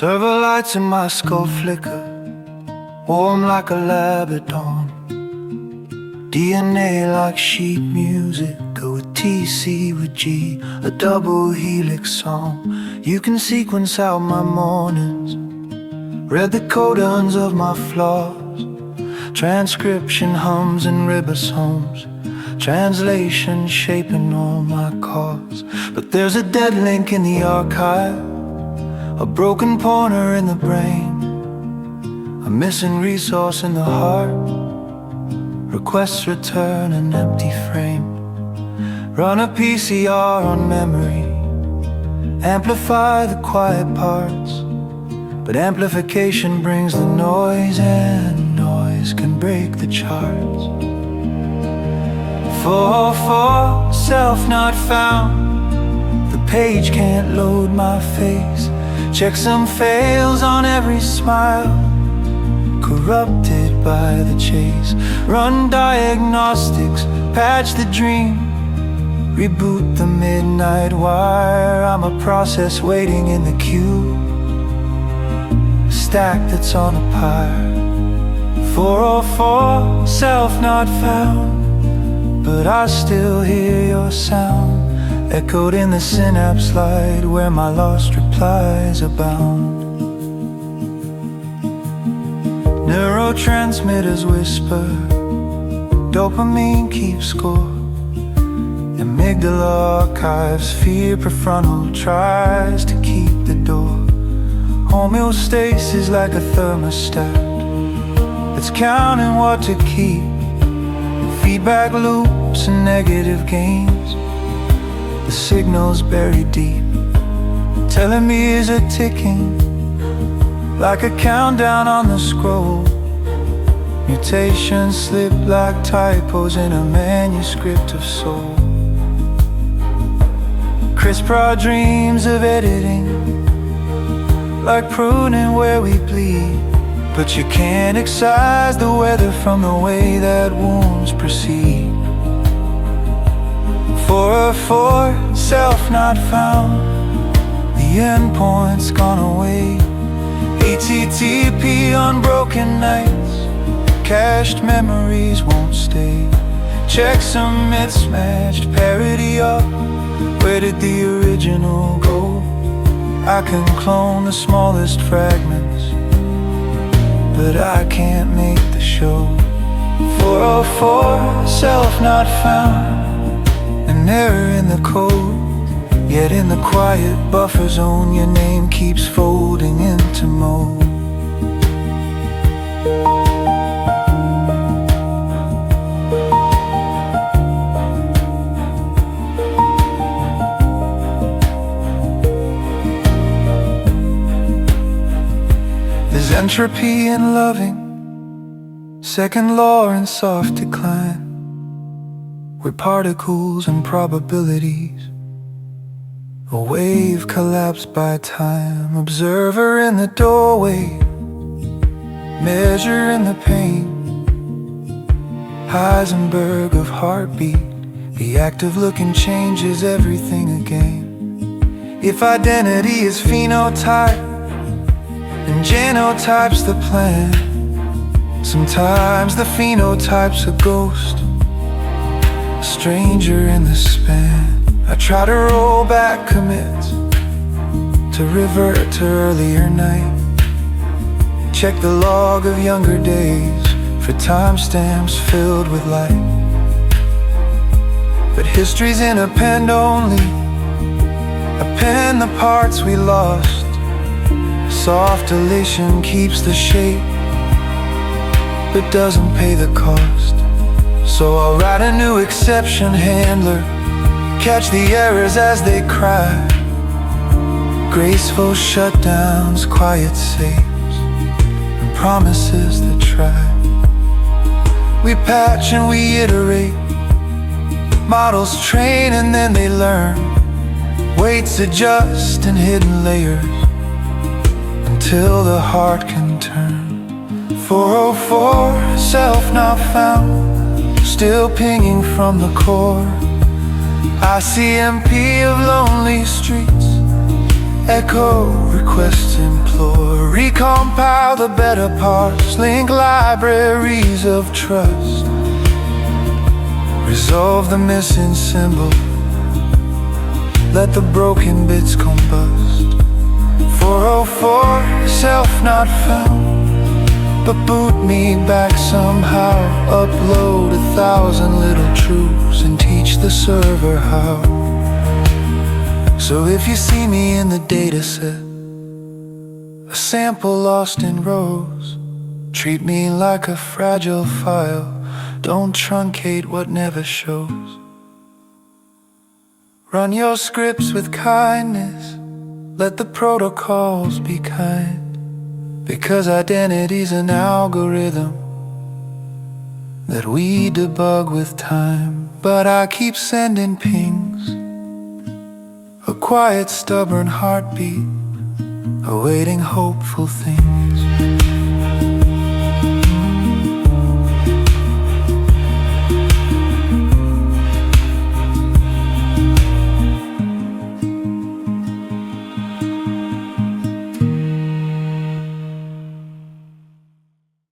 Server lights in my skull flicker, warm like a lab at dawn. DNA like sheet music, go with TC with G, a double helix song. You can sequence out my mornings, read the codons of my flaws. Transcription hums and ribosomes, translation shaping all my cause. But there's a dead link in the archive, a broken pointer in the brain, a missing resource in the heart. Requests return an empty frame. Run a PCR on memory, amplify the quiet parts. But amplification brings the noise, and noise can break the charts. 404, self not found. The page can't load my face. Checksum fails on every smile, corrupted by the chase. Run diagnostics, patch the dream, reboot the midnight wire. I'm a process waiting in the queue, a stack that's on a pyre. 404, self not found, but I still hear your sound, echoed in the synapse light where my lost replies abound. Neurotransmitters whisper, dopamine keeps score. Amygdala archives fear, prefrontal tries to keep the door. Homeostasis like a thermostat, it's counting what to keep. Feedback loops and negative gains, the signal's buried deep. Telomeres are ticking like a countdown on the scroll. Mutations slip like typos in a manuscript of soul. CRISPR dreams of editing, like pruning where we bleed. But you can't excise the weather from the way that wounds proceed. 404, self not found, the endpoint's gone away. HTTP on broken nights, cached memories won't stay. Checksum mismatched, parody up, where did the original go? I can clone the smallest fragments, but I can't make the show. 404, self not found, an error in the code. Yet in the quiet buffer zone, your name keeps folding into mode. There's entropy in loving, second law in soft decline, where particles and probabilities, a wave collapsed by time. Observer in the doorway, measure in the pain. Heisenberg of heartbeat, the act of looking changes everything again. If identity is phenotype and genotype's the plan, sometimes the phenotype's a ghost, a stranger in the span. I try to roll back commits, to revert to earlier night. Check the log of younger days for timestamps filled with light. But history's in a pen only, append the parts we lost. Soft elation keeps the shape, but doesn't pay the cost. So I'll write a new exception handler, catch the errors as they cry. Graceful shutdowns, quiet saves, and promises that try. We patch and we iterate, models train and then they learn. Weights adjust in hidden layers, until the heart can turn. 404, self not found, still pinging from the core. ICMP of lonely streets, Echo, request, implore, recompile the better parts, link libraries of trust, resolve the missing symbol, let the broken bits combust. 404, self not found, but boot me back somehow. Upload 1,000 little truths and teach the server how. So if you see me in the dataset, a sample lost in rows, treat me like a fragile file. Don't truncate what never shows. Run your scripts with kindness, let the protocols be kind, because identity's an algorithm that we debug with time. But I keep sending pings, a quiet, stubborn heartbeat, awaiting hopeful things.